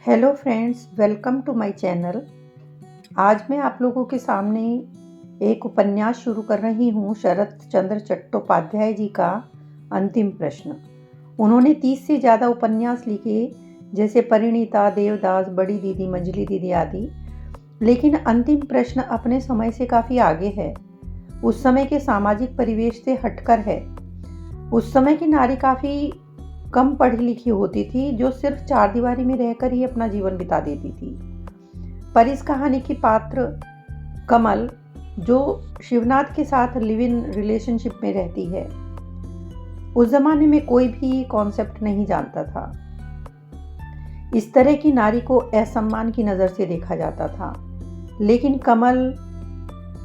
Hello friends, welcome to my channel. आज मैं आप लोगों के सामने एक उपन्यास शुरू कर रही हूँ, शरत चंद्र चट्टोपाध्याय जी का अंतिम प्रश्न। उन्होंने 30 से ज़्यादा उपन्यास लिखे, जैसे परिणीता, देवदास, बड़ी दीदी, मंजली दीदी आदि। लेकिन अंतिम प्रश्न अपने समय से काफ़ी आगे है, उस समय के सामाजिक परिवेश से हटकर है। उस समय की नारी काफ़ी कम पढ़ी लिखी होती थी, जो सिर्फ चारदीवारी में रहकर ही अपना जीवन बिता देती थी। पर इस कहानी की पात्र कमल, जो शिवनाथ के साथ लिव इन रिलेशनशिप में रहती है, उस जमाने में कोई भी कॉन्सेप्ट नहीं जानता था। इस तरह की नारी को असम्मान की नज़र से देखा जाता था। लेकिन कमल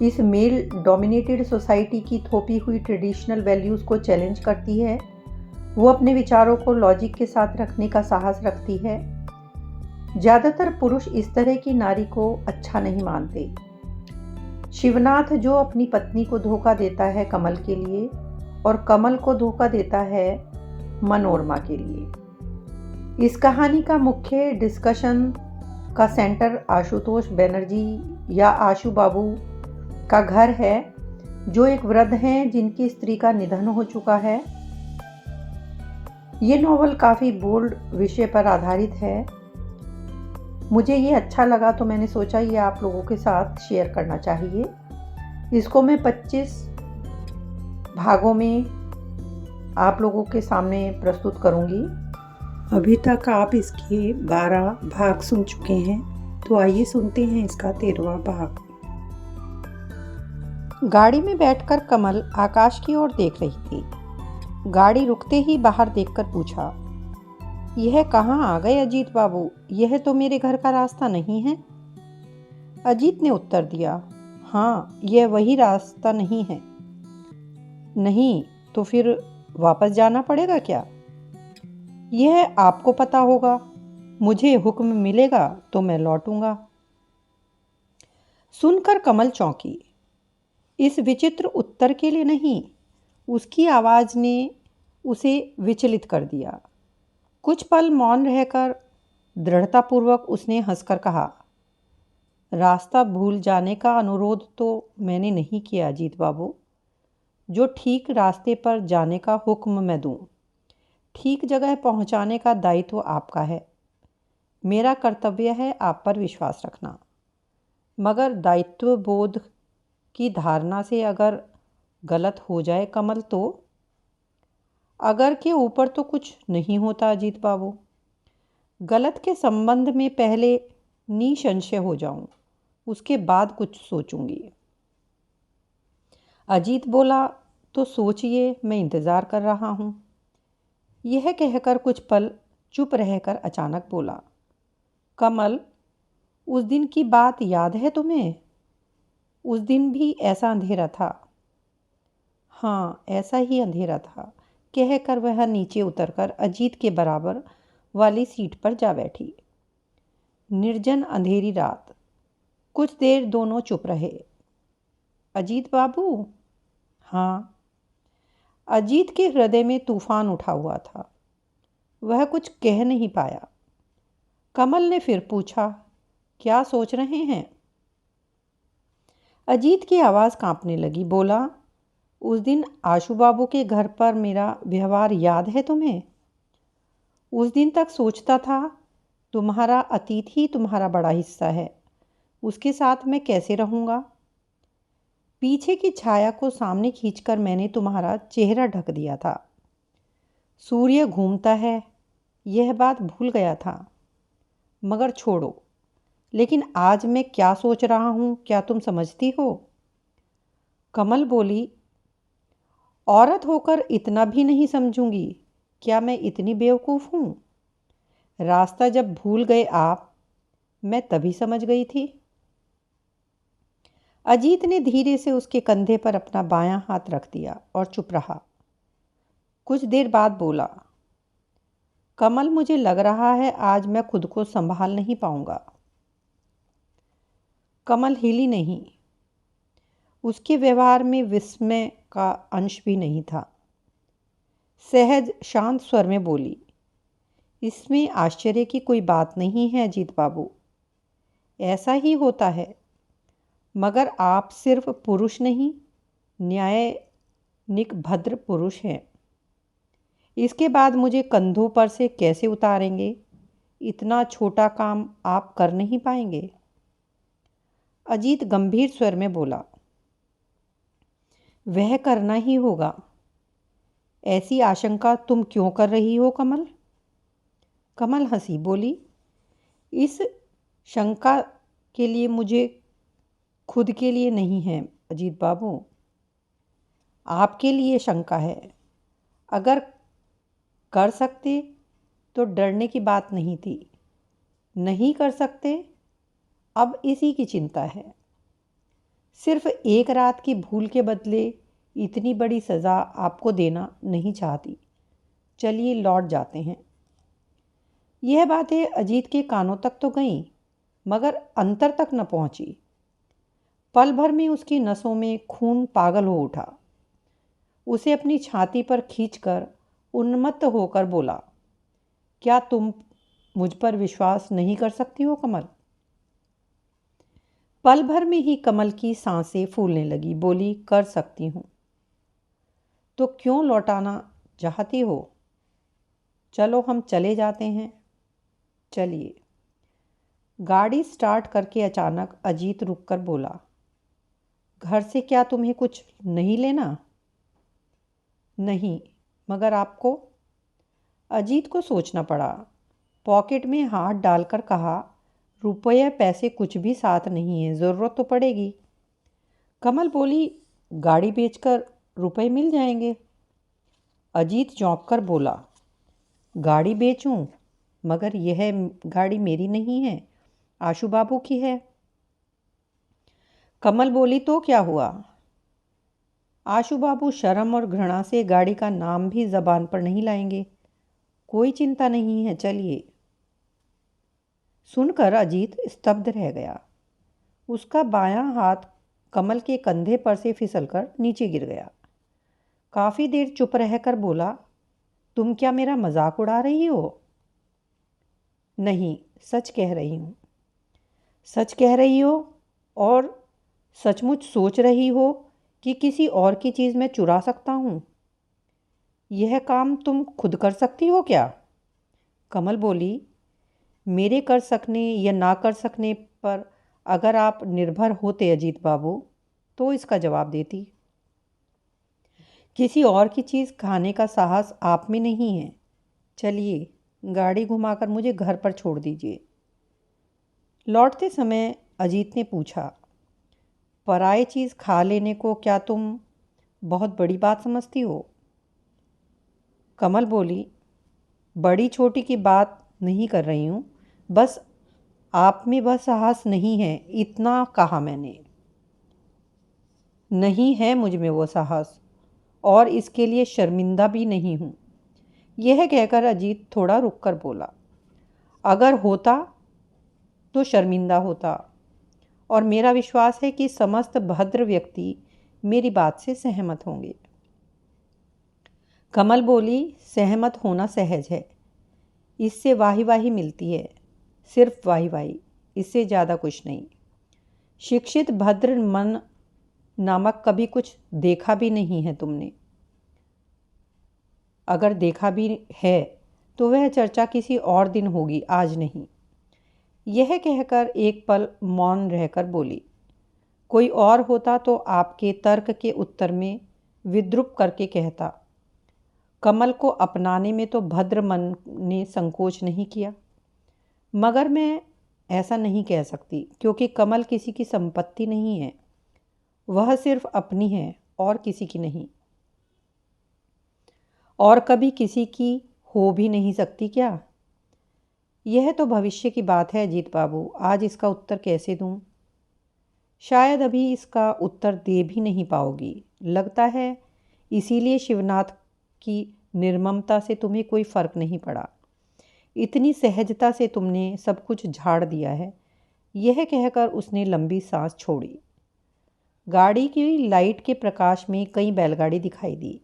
इस मेल डोमिनेटेड सोसाइटी की थोपी हुई ट्रेडिशनल वैल्यूज़ को चैलेंज करती है। वो अपने विचारों को लॉजिक के साथ रखने का साहस रखती है। ज़्यादातर पुरुष इस तरह की नारी को अच्छा नहीं मानते। शिवनाथ, जो अपनी पत्नी को धोखा देता है कमल के लिए, और कमल को धोखा देता है मनोरमा के लिए। इस कहानी का मुख्य डिस्कशन का सेंटर आशुतोष बनर्जी या आशु बाबू का घर है, जो एक वृद्ध हैं जिनकी स्त्री का निधन हो चुका है। ये नॉवल काफ़ी बोल्ड विषय पर आधारित है। मुझे ये अच्छा लगा तो मैंने सोचा ये आप लोगों के साथ शेयर करना चाहिए। इसको मैं 25 भागों में आप लोगों के सामने प्रस्तुत करूंगी। अभी तक आप इसके 12 भाग सुन चुके हैं, तो आइए सुनते हैं इसका 13वां भाग। गाड़ी में बैठकर कमल आकाश की ओर देख रही थी। गाड़ी रुकते ही बाहर देखकर पूछा, यह कहाँ आ गए अजीत बाबू? यह तो मेरे घर का रास्ता नहीं है। अजीत ने उत्तर दिया, हाँ, यह वही रास्ता नहीं है। नहीं तो फिर वापस जाना पड़ेगा क्या? यह आपको पता होगा। मुझे हुक्म मिलेगा तो मैं लौटूंगा। सुनकर कमल चौंकी। इस विचित्र उत्तर के लिए नहीं, उसकी आवाज़ ने उसे विचलित कर दिया। कुछ पल मौन रहकर दृढ़तापूर्वक उसने हंसकर कहा, रास्ता भूल जाने का अनुरोध तो मैंने नहीं किया अजीत बाबू। जो ठीक रास्ते पर जाने का हुक्म मैं दूं, ठीक जगह पहुंचाने का दायित्व आपका है। मेरा कर्तव्य है आप पर विश्वास रखना। मगर दायित्व बोध की धारणा से अगर गलत हो जाए कमल, तो अगर के ऊपर तो कुछ नहीं होता अजीत बाबू। गलत के संबंध में पहले निसंशय हो जाऊं, उसके बाद कुछ सोचूंगी। अजीत बोला, तो सोचिए, मैं इंतज़ार कर रहा हूं। यह कहकर कुछ पल चुप रहकर अचानक बोला, कमल, उस दिन की बात याद है तुम्हें? उस दिन भी ऐसा अंधेरा था। हाँ, ऐसा ही अंधेरा था, कहकर वह नीचे उतरकर अजीत के बराबर वाली सीट पर जा बैठी। निर्जन अंधेरी रात। कुछ देर दोनों चुप रहे। अजीत बाबू? हाँ। अजीत के हृदय में तूफान उठा हुआ था। वह कुछ कह नहीं पाया। कमल ने फिर पूछा, क्या सोच रहे हैं? अजीत की आवाज़ कांपने लगी। बोला, उस दिन आशु बाबू के घर पर मेरा व्यवहार याद है तुम्हें? उस दिन तक सोचता था तुम्हारा अतीत ही तुम्हारा बड़ा हिस्सा है, उसके साथ मैं कैसे रहूँगा। पीछे की छाया को सामने खींचकर मैंने तुम्हारा चेहरा ढक दिया था। सूर्य घूमता है, यह बात भूल गया था। मगर छोड़ो। लेकिन आज मैं क्या सोच रहा हूँ, क्या तुम समझती हो? कमल बोली, औरत होकर इतना भी नहीं समझूंगी। क्या मैं इतनी बेवकूफ़ हूँ? रास्ता जब भूल गए आप, मैं तभी समझ गई थी। अजीत ने धीरे से उसके कंधे पर अपना बायां हाथ रख दिया और चुप रहा। कुछ देर बाद बोला, कमल, मुझे लग रहा है आज मैं खुद को संभाल नहीं पाऊंगा। कमल हिली नहीं। उसके व्यवहार में विस्मय का अंश भी नहीं था। सहज शांत स्वर में बोली, इसमें आश्चर्य की कोई बात नहीं है अजीत बाबू, ऐसा ही होता है। मगर आप सिर्फ पुरुष नहीं, न्यायनिक भद्र पुरुष हैं। इसके बाद मुझे कंधों पर से कैसे उतारेंगे? इतना छोटा काम आप कर नहीं पाएंगे। अजीत गंभीर स्वर में बोला, वह करना ही होगा। ऐसी आशंका तुम क्यों कर रही हो कमल? कमल हंसी बोली, इस शंका के लिए मुझे खुद के लिए नहीं है अजीत बाबू, आपके लिए शंका है। अगर कर सकते तो डरने की बात नहीं थी, नहीं कर सकते अब इसी की चिंता है। सिर्फ एक रात की भूल के बदले इतनी बड़ी सज़ा आपको देना नहीं चाहती। चलिए लौट जाते हैं। यह बातें अजीत के कानों तक तो गईं, मगर अंतर तक न पहुंची। पल भर में उसकी नसों में खून पागल हो उठा। उसे अपनी छाती पर खींचकर उन्मत्त होकर बोला, क्या तुम मुझ पर विश्वास नहीं कर सकती हो कमल? पल भर में ही कमल की सांसें फूलने लगी। बोली, कर सकती हूँ। तो क्यों लौटाना चाहती हो? चलो हम चले जाते हैं। चलिए। गाड़ी स्टार्ट करके अचानक अजीत रुककर बोला, घर से क्या तुम्हें कुछ नहीं लेना? नहीं, मगर आपको? अजीत को सोचना पड़ा। पॉकेट में हाथ डालकर कहा, रुपये पैसे कुछ भी साथ नहीं है, ज़रूरत तो पड़ेगी। कमल बोली, गाड़ी बेचकर रुपए मिल जाएंगे। अजीत चौंक कर बोला, गाड़ी बेचूं? मगर यह गाड़ी मेरी नहीं है, आशु बाबू की है। कमल बोली, तो क्या हुआ? आशु बाबू शर्म और घृणा से गाड़ी का नाम भी जबान पर नहीं लाएंगे। कोई चिंता नहीं है, चलिए। सुनकर अजीत स्तब्ध रह गया। उसका बायां हाथ कमल के कंधे पर से फिसलकर नीचे गिर गया। काफ़ी देर चुप रहकर बोला, तुम क्या मेरा मजाक उड़ा रही हो? नहीं, सच कह रही हूँ। सच कह रही हो और सचमुच सोच रही हो कि किसी और की चीज़ मैं चुरा सकता हूँ? यह काम तुम खुद कर सकती हो क्या? कमल बोली, मेरे कर सकने या ना कर सकने पर अगर आप निर्भर होते अजीत बाबू, तो इसका जवाब देती। किसी और की चीज़ खाने का साहस आप में नहीं है। चलिए, गाड़ी घुमाकर मुझे घर पर छोड़ दीजिए। लौटते समय अजीत ने पूछा, पराई चीज़ खा लेने को क्या तुम बहुत बड़ी बात समझती हो? कमल बोली, बड़ी छोटी की बात नहीं कर रही हूँ, बस आप में वह साहस नहीं है, इतना कहा मैंने। नहीं है मुझ में वो साहस, और इसके लिए शर्मिंदा भी नहीं हूँ। यह कहकर अजीत थोड़ा रुककर बोला, अगर होता तो शर्मिंदा होता, और मेरा विश्वास है कि समस्त भद्र व्यक्ति मेरी बात से सहमत होंगे। कमल बोली, सहमत होना सहज है, इससे वाही वाही मिलती है, सिर्फ वाही वाही, इससे ज़्यादा कुछ नहीं। शिक्षित भद्र मन नामक कभी कुछ देखा भी नहीं है तुमने। अगर देखा भी है तो वह चर्चा किसी और दिन होगी, आज नहीं। यह कहकर एक पल मौन रहकर बोली, कोई और होता तो आपके तर्क के उत्तर में विद्रूप करके कहता, कमल को अपनाने में तो भद्र मन ने संकोच नहीं किया। मगर मैं ऐसा नहीं कह सकती, क्योंकि कमल किसी की संपत्ति नहीं है, वह सिर्फ अपनी है और किसी की नहीं, और कभी किसी की हो भी नहीं सकती क्या? यह तो भविष्य की बात है अजीत बाबू, आज इसका उत्तर कैसे दूं? शायद अभी इसका उत्तर दे भी नहीं पाओगी। लगता है इसीलिए शिवनाथ की निर्ममता से तुम्हें कोई फर्क नहीं पड़ा, इतनी सहजता से तुमने सब कुछ झाड़ दिया है। यह कहकर उसने लंबी सांस छोड़ी। गाड़ी की लाइट के प्रकाश में कई बैलगाड़ी दिखाई दी।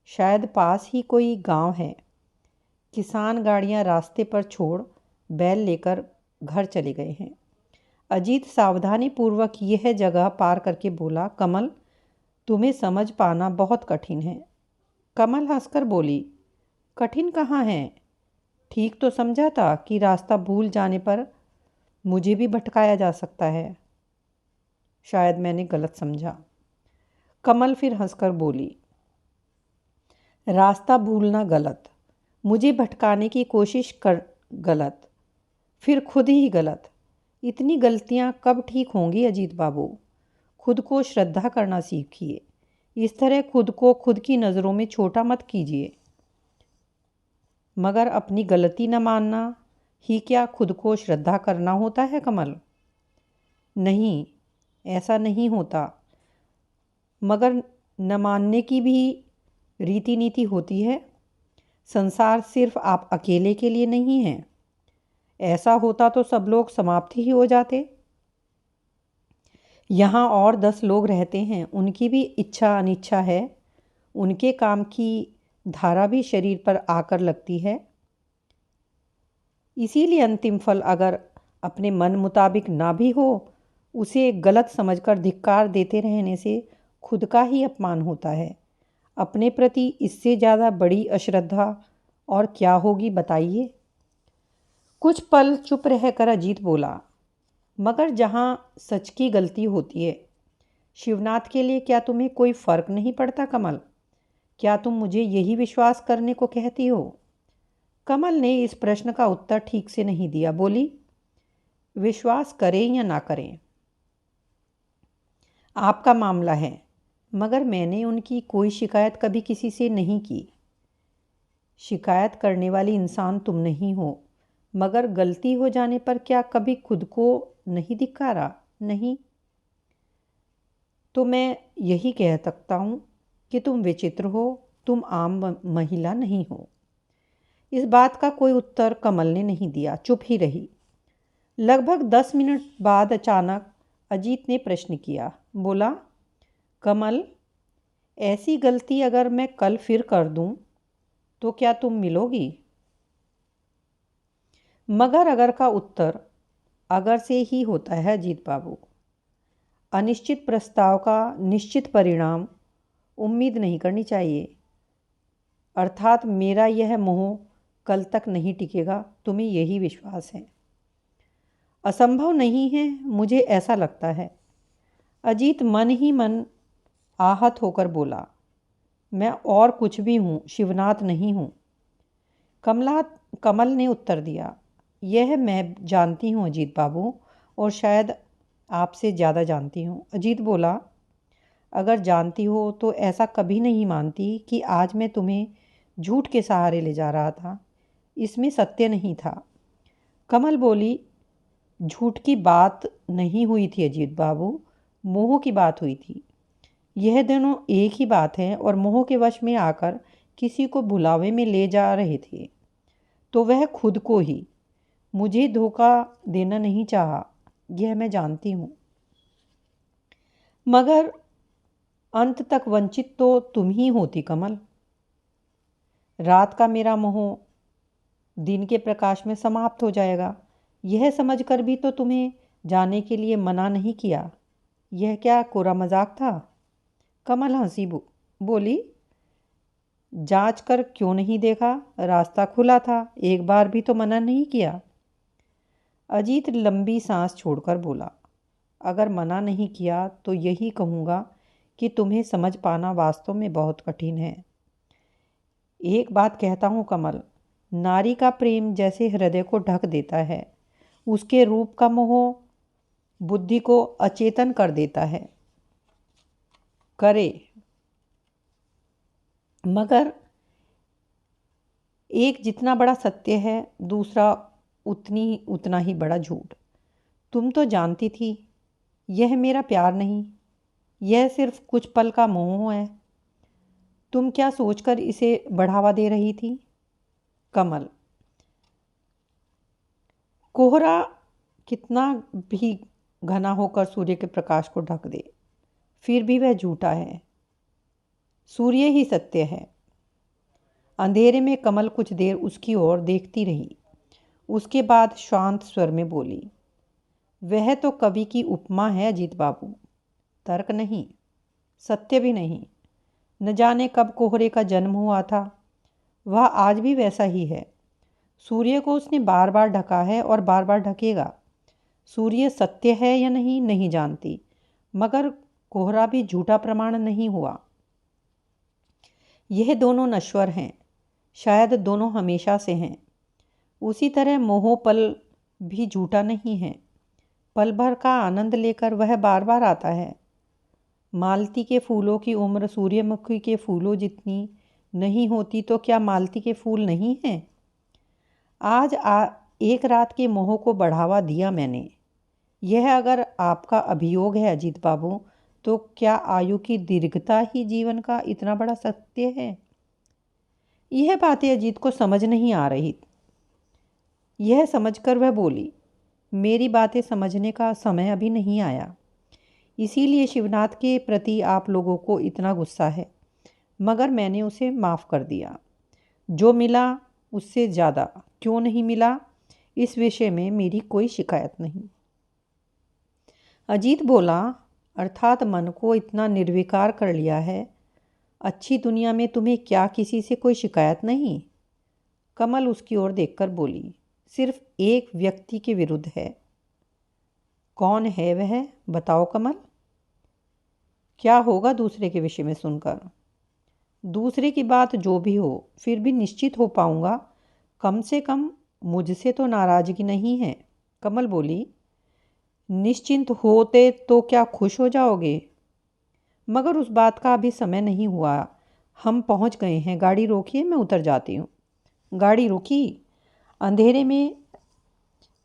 शायद पास ही कोई गांव है। किसान गाड़ियां रास्ते पर छोड़ बैल लेकर घर चले गए हैं। अजीत सावधानी पूर्वक यह जगह पार करके बोला, कमल, तुम्हें समझ पाना बहुत कठिन है। कमल हंसकर बोली, कठिन कहाँ है? ठीक तो समझा था कि रास्ता भूल जाने पर मुझे भी भटकाया जा सकता है। शायद मैंने गलत समझा। कमल फिर हंसकर बोली, रास्ता भूलना गलत, मुझे भटकाने की कोशिश कर गलत, फिर खुद ही गलत। इतनी गलतियां कब ठीक होंगी अजीत बाबू? खुद को श्रद्धा करना सीखिए। इस तरह खुद को खुद की नज़रों में छोटा मत कीजिए। मगर अपनी गलती न मानना ही क्या खुद को श्रद्धा करना होता है कमल? नहीं, ऐसा नहीं होता। मगर न मानने की भी रीति नीति होती है। संसार सिर्फ आप अकेले के लिए नहीं है। ऐसा होता तो सब लोग समाप्त ही हो जाते। यहाँ और 10 लोग रहते हैं, उनकी भी इच्छा अनिच्छा है। उनके काम की धारा भी शरीर पर आकर लगती है। इसीलिए अंतिम फल अगर अपने मन मुताबिक ना भी हो, उसे गलत समझकर धिक्कार देते रहने से खुद का ही अपमान होता है। अपने प्रति इससे ज़्यादा बड़ी अश्रद्धा और क्या होगी बताइए? कुछ पल चुप रहकर अजीत बोला, मगर जहाँ सच की गलती होती है, शिवनाथ के लिए क्या तुम्हें कोई फर्क नहीं पड़ता कमल? क्या तुम मुझे यही विश्वास करने को कहती हो? कमल ने इस प्रश्न का उत्तर ठीक से नहीं दिया। बोली, विश्वास करें या ना करें आपका मामला है, मगर मैंने उनकी कोई शिकायत कभी किसी से नहीं की। शिकायत करने वाली इंसान तुम नहीं हो, मगर गलती हो जाने पर क्या कभी खुद को नहीं धिक्कारा? नहीं। तो मैं यही कह सकता हूँ कि तुम विचित्र हो, तुम आम महिला नहीं हो। इस बात का कोई उत्तर कमल ने नहीं दिया, चुप ही रही। लगभग 10 मिनट बाद अचानक अजीत ने प्रश्न किया। बोला, कमल, ऐसी गलती अगर मैं कल फिर कर दूं तो क्या तुम मिलोगी? मगर अगर का उत्तर अगर से ही होता है अजीत बाबू। अनिश्चित प्रस्ताव का निश्चित परिणाम उम्मीद नहीं करनी चाहिए। अर्थात मेरा यह मोह कल तक नहीं टिकेगा, तुम्हें यही विश्वास है? असंभव नहीं है, मुझे ऐसा लगता है। अजीत मन ही मन आहत होकर बोला, मैं और कुछ भी हूँ, शिवनाथ नहीं हूँ। कमल ने उत्तर दिया, यह मैं जानती हूँ अजीत बाबू, और शायद आपसे ज़्यादा जानती हूँ। अजीत बोला, अगर जानती हो तो ऐसा कभी नहीं मानती कि आज मैं तुम्हें झूठ के सहारे ले जा रहा था। इसमें सत्य नहीं था। कमल बोली, झूठ की बात नहीं हुई थी अजीत बाबू, मोह की बात हुई थी। यह दोनों एक ही बात है, और मोह के वश में आकर किसी को बुलावे में ले जा रहे थे तो वह खुद को ही। मुझे धोखा देना नहीं चाहा, यह मैं जानती हूँ, मगर अंत तक वंचित तो तुम ही होती कमल। रात का मेरा मोह दिन के प्रकाश में समाप्त हो जाएगा, यह समझकर भी तो तुम्हें जाने के लिए मना नहीं किया। यह क्या कोरा मजाक था? कमल हंसी बोली, जांच कर क्यों नहीं देखा? रास्ता खुला था, एक बार भी तो मना नहीं किया। अजीत लंबी सांस छोड़कर बोला, अगर मना नहीं किया तो यही कहूँगा कि तुम्हें समझ पाना वास्तव में बहुत कठिन है। एक बात कहता हूँ कमल, नारी का प्रेम जैसे हृदय को ढक देता है, उसके रूप का मोह बुद्धि को अचेतन कर देता है। करे, मगर एक जितना बड़ा सत्य है, दूसरा उतना ही बड़ा झूठ। तुम तो जानती थी यह मेरा प्यार नहीं, यह सिर्फ कुछ पल का मोह है। तुम क्या सोचकर इसे बढ़ावा दे रही थी? कमल, कोहरा कितना भी घना होकर सूर्य के प्रकाश को ढक दे, फिर भी वह झूठा है। सूर्य ही सत्य है। अंधेरे में कमल कुछ देर उसकी ओर देखती रही। उसके बाद शांत स्वर में बोली, वह तो कवि की उपमा है अजीत बाबू, तर्क नहीं, सत्य भी नहीं। न जाने कब कोहरे का जन्म हुआ था, वह आज भी वैसा ही है। सूर्य को उसने बार बार ढका है और बार बार ढकेगा। सूर्य सत्य है या नहीं नहीं जानती, मगर कोहरा भी झूठा प्रमाण नहीं हुआ। यह दोनों नश्वर हैं, शायद दोनों हमेशा से हैं। उसी तरह मोह पल भी झूठा नहीं है। पल भर का आनंद लेकर वह बार बार आता है। मालती के फूलों की उम्र सूर्यमुखी के फूलों जितनी नहीं होती तो क्या मालती के फूल नहीं हैं? आज एक रात के मोह को बढ़ावा दिया मैंने। यह अगर आपका अभियोग है अजीत बाबू, तो क्या आयु की दीर्घता ही जीवन का इतना बड़ा सत्य है? यह बातें अजीत को समझ नहीं आ रही। यह समझकर वह बोली, मेरी बातें समझने का समय अभी नहीं आया, इसीलिए शिवनाथ के प्रति आप लोगों को इतना गुस्सा है। मगर मैंने उसे माफ़ कर दिया। जो मिला उससे ज़्यादा क्यों नहीं मिला, इस विषय में मेरी कोई शिकायत नहीं। अजीत बोला, अर्थात मन को इतना निर्विकार कर लिया है, अच्छी दुनिया में तुम्हें क्या किसी से कोई शिकायत नहीं? कमल उसकी ओर देखकर बोली, सिर्फ एक व्यक्ति के विरुद्ध है। कौन है वह, बताओ कमल। क्या होगा दूसरे के विषय में सुनकर? दूसरे की बात जो भी हो, फिर भी निश्चित हो पाऊंगा, कम से कम मुझसे तो नाराज़गी नहीं है। कमल बोली, निश्चिंत होते तो क्या खुश हो जाओगे? मगर उस बात का अभी समय नहीं हुआ। हम पहुंच गए हैं, गाड़ी रोकिए, मैं उतर जाती हूँ। गाड़ी रुकी। अंधेरे में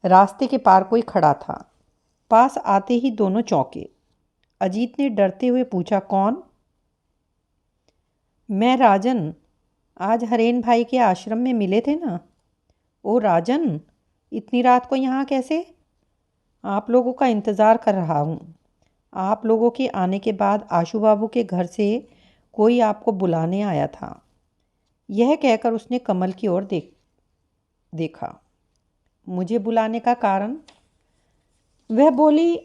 रास्ते के पार कोई खड़ा था। पास आते ही दोनों चौंके। अजीत ने डरते हुए पूछा, कौन? मैं राजन, आज हरेन भाई के आश्रम में मिले थे ना। ओ राजन, इतनी रात को यहाँ कैसे? आप लोगों का इंतज़ार कर रहा हूँ। आप लोगों के आने के बाद आशू बाबू के घर से कोई आपको बुलाने आया था। यह कहकर उसने कमल की ओर देखा। मुझे बुलाने का कारण? वह बोली,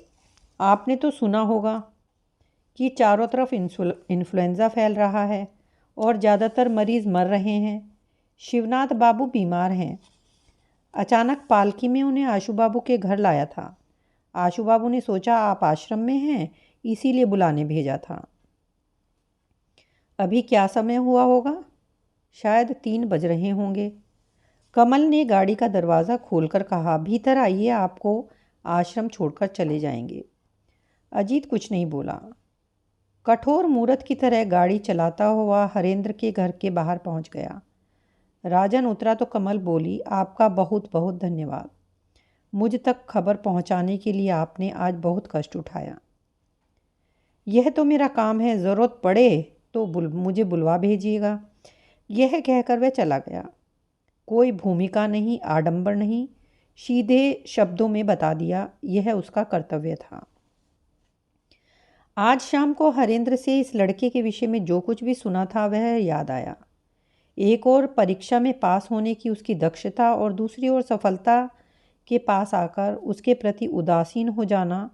आपने तो सुना होगा कि चारों तरफ इन्फ्लुएंज़ा फैल रहा है और ज़्यादातर मरीज़ मर रहे हैं। शिवनाथ बाबू बीमार हैं। अचानक पालकी में उन्हें आशू बाबू के घर लाया था। आशू बाबू ने सोचा आप आश्रम में हैं, इसीलिए बुलाने भेजा था। अभी क्या समय हुआ होगा? शायद 3 बज रहे होंगे। कमल ने गाड़ी का दरवाज़ा खोलकर कहा, भीतर आइए, आपको आश्रम छोड़कर चले जाएंगे। अजीत कुछ नहीं बोला। कठोर मूरत की तरह गाड़ी चलाता हुआ हरेंद्र के घर के बाहर पहुंच गया। राजन उतरा तो कमल बोली, आपका बहुत बहुत धन्यवाद। मुझ तक खबर पहुंचाने के लिए आपने आज बहुत कष्ट उठाया। यह तो मेरा काम है, ज़रूरत पड़े तो मुझे बुलवा भेजिएगा। यह कहकर वह चला गया। कोई भूमिका नहीं, आडंबर नहीं, सीधे शब्दों में बता दिया, यह उसका कर्तव्य था। आज शाम को हरेंद्र से इस लड़के के विषय में जो कुछ भी सुना था वह याद आया। एक और परीक्षा में पास होने की उसकी दक्षता और दूसरी ओर सफलता के पास आकर उसके प्रति उदासीन हो जाना।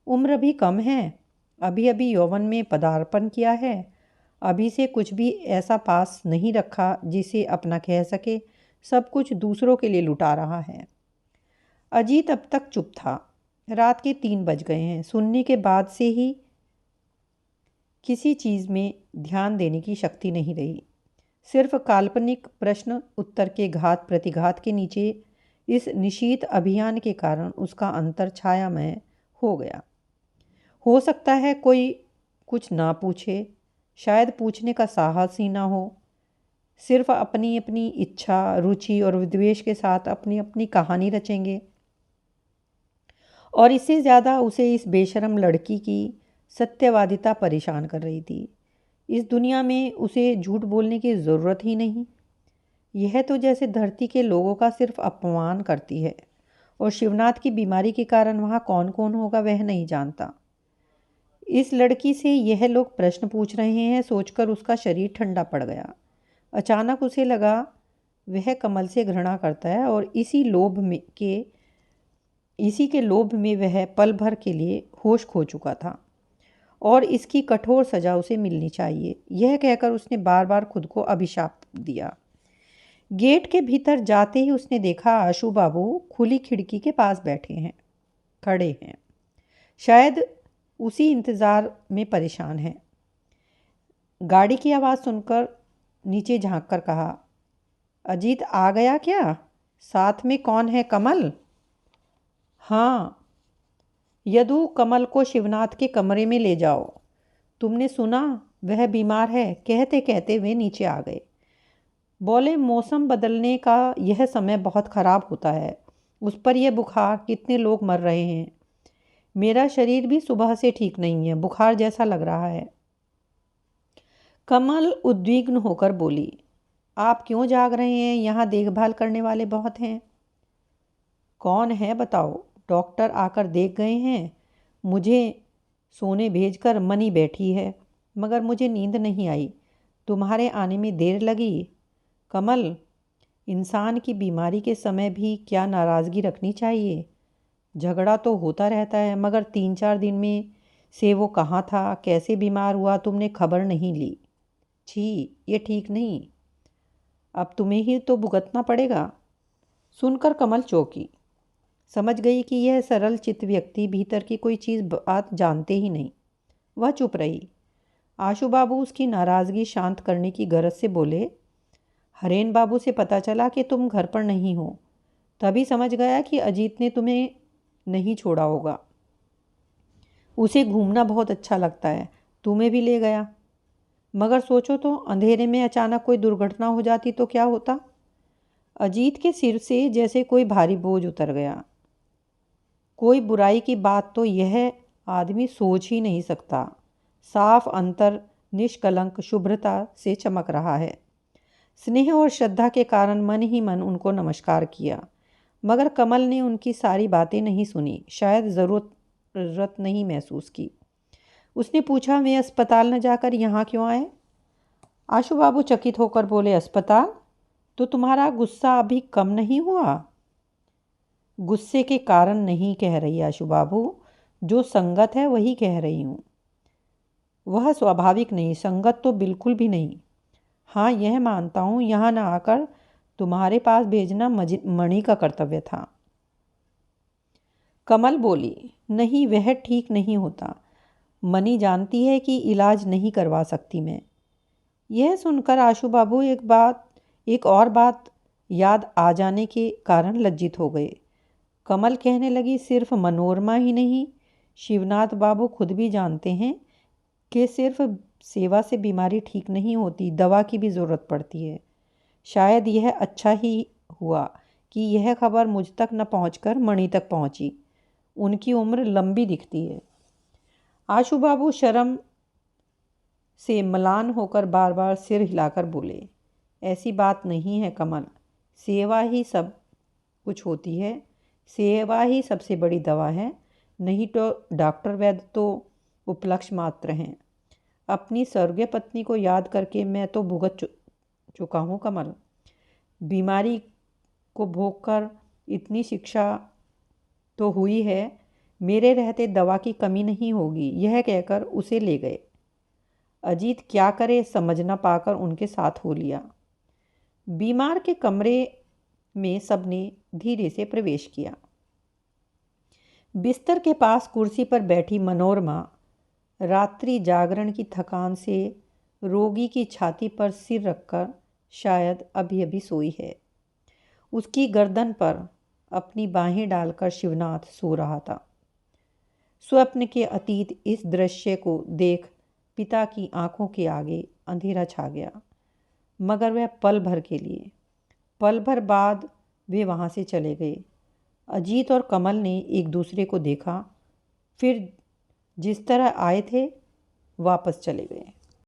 उम्र भी कम है, अभी अभी यौवन में पदार्पण किया है, अभी से कुछ भी ऐसा पास नहीं रखा जिसे अपना कह सके, सब कुछ दूसरों के लिए लुटा रहा है। अजीत अब तक चुप था। रात के 3 बज गए हैं। सुनने के बाद से ही किसी चीज़ में ध्यान देने की शक्ति नहीं रही। सिर्फ काल्पनिक प्रश्न उत्तर के घात प्रतिघात के नीचे इस निशीत अभियान के कारण उसका अंतर छायामय हो गया। हो सकता है कोई कुछ ना पूछे, शायद पूछने का साहस ही ना हो। सिर्फ अपनी अपनी इच्छा, रुचि और विद्वेष के साथ अपनी अपनी कहानी रचेंगे। और इससे ज़्यादा उसे इस बेशरम लड़की की सत्यवादिता परेशान कर रही थी। इस दुनिया में उसे झूठ बोलने की ज़रूरत ही नहीं। यह तो जैसे धरती के लोगों का सिर्फ अपमान करती है और शिवनाथ की बीमारी के कारण वहाँ कौन कौन होगा वह नहीं जानता। इस लड़की से यह लोग प्रश्न पूछ रहे हैं सोचकर उसका शरीर ठंडा पड़ गया। अचानक उसे लगा वह कमल से घृणा करता है और इसी के लोभ में वह पल भर के लिए होश खो चुका था और इसकी कठोर सजा उसे मिलनी चाहिए, यह कहकर उसने बार बार खुद को अभिशाप दिया। गेट के भीतर जाते ही उसने देखा आशु बाबू खुली खिड़की के पास खड़े हैं। शायद उसी इंतज़ार में परेशान हैं। गाड़ी की आवाज़ सुनकर नीचे झांक कर कहा, अजीत आ गया क्या? साथ में कौन है? कमल? हाँ। यदु, कमल को शिवनाथ के कमरे में ले जाओ। तुमने सुना? वह बीमार है। कहते कहते वे नीचे आ गए। बोले, मौसम बदलने का यह समय बहुत ख़राब होता है। उस पर यह बुखार, कितने लोग मर रहे हैं। मेरा शरीर भी सुबह से ठीक नहीं है, बुखार जैसा लग रहा है। कमल उद्विग्न होकर बोली, आप क्यों जाग रहे हैं? यहाँ देखभाल करने वाले बहुत हैं। कौन है बताओ? डॉक्टर आकर देख गए हैं। मुझे सोने भेजकर मनी बैठी है, मगर मुझे नींद नहीं आई। तुम्हारे आने में देर लगी। कमल, इंसान की बीमारी के समय भी क्या नाराज़गी रखनी चाहिए? झगड़ा तो होता रहता है, मगर 3-4 दिन में से वो कहाँ था, कैसे बीमार हुआ, तुमने खबर नहीं ली। छी, ये ठीक नहीं। अब तुम्हें ही तो भुगतना पड़ेगा। सुनकर कमल चौंकी। समझ गई कि यह सरल चित्त व्यक्ति भीतर की कोई चीज़ बात जानते ही नहीं। वह चुप रही। आशु बाबू उसकी नाराज़गी शांत करने की गरज से बोले, हरेन बाबू से पता चला कि तुम घर पर नहीं हो, तभी समझ गया कि अजीत ने तुम्हें नहीं छोड़ा होगा। उसे घूमना बहुत अच्छा लगता है, तुम्हें भी ले गया। मगर सोचो तो, अंधेरे में अचानक कोई दुर्घटना हो जाती तो क्या होता? अजीत के सिर से जैसे कोई भारी बोझ उतर गया। कोई बुराई की बात तो यह आदमी सोच ही नहीं सकता। साफ अंतर निष्कलंक शुभ्रता से चमक रहा है। स्नेह और श्रद्धा के कारण मन ही मन उनको नमस्कार किया, मगर कमल ने उनकी सारी बातें नहीं सुनी, शायद ज़रूरत नहीं महसूस की। उसने पूछा, वे अस्पताल न जाकर यहाँ क्यों आए? आशु बाबू चकित होकर बोले, अस्पताल? तो तुम्हारा गुस्सा अभी कम नहीं हुआ? गुस्से के कारण नहीं कह रही आशु बाबू, जो संगत है वही कह रही हूँ। वह स्वाभाविक नहीं, संगत तो बिल्कुल भी नहीं। हाँ, यह मानता हूँ, यहाँ न आकर तुम्हारे पास भेजना मणि का कर्तव्य था। कमल बोली, नहीं, वह ठीक नहीं होता। मणि जानती है कि इलाज नहीं करवा सकती मैं। यह सुनकर आशु बाबू एक और बात याद आ जाने के कारण लज्जित हो गए। कमल कहने लगी, सिर्फ मनोरमा ही नहीं, शिवनाथ बाबू खुद भी जानते हैं कि सिर्फ सेवा से बीमारी ठीक नहीं होती, दवा की भी ज़रूरत पड़ती है। शायद यह अच्छा ही हुआ कि यह खबर मुझ तक न पहुंचकर मणि तक पहुंची। उनकी उम्र लंबी दिखती है। आशु बाबू शर्म से म्लान होकर बार बार सिर हिलाकर बोले, ऐसी बात नहीं है कमल, सेवा ही सब कुछ होती है, सेवा ही सबसे बड़ी दवा है, नहीं तो डॉक्टर वैद्य तो उपलक्ष्य मात्र हैं। अपनी स्वर्गीय पत्नी को याद करके मैं तो भुगत चुका हूँ कमल। बीमारी को भोग कर इतनी शिक्षा तो हुई है, मेरे रहते दवा की कमी नहीं होगी, यह कहकर उसे ले गए। अजीत क्या करे समझ न पाकर उनके साथ हो लिया। बीमार के कमरे में सबने धीरे से प्रवेश किया। बिस्तर के पास कुर्सी पर बैठी मनोरमा रात्रि जागरण की थकान से रोगी की छाती पर सिर रखकर शायद अभी अभी सोई है। उसकी गर्दन पर अपनी बाहें डालकर शिवनाथ सो रहा था। स्वप्न के अतीत इस दृश्य को देख पिता की आंखों के आगे अंधेरा छा गया, मगर वह पल भर बाद वे वहाँ से चले गए। अजीत और कमल ने एक दूसरे को देखा, फिर जिस तरह आए थे वापस चले गए।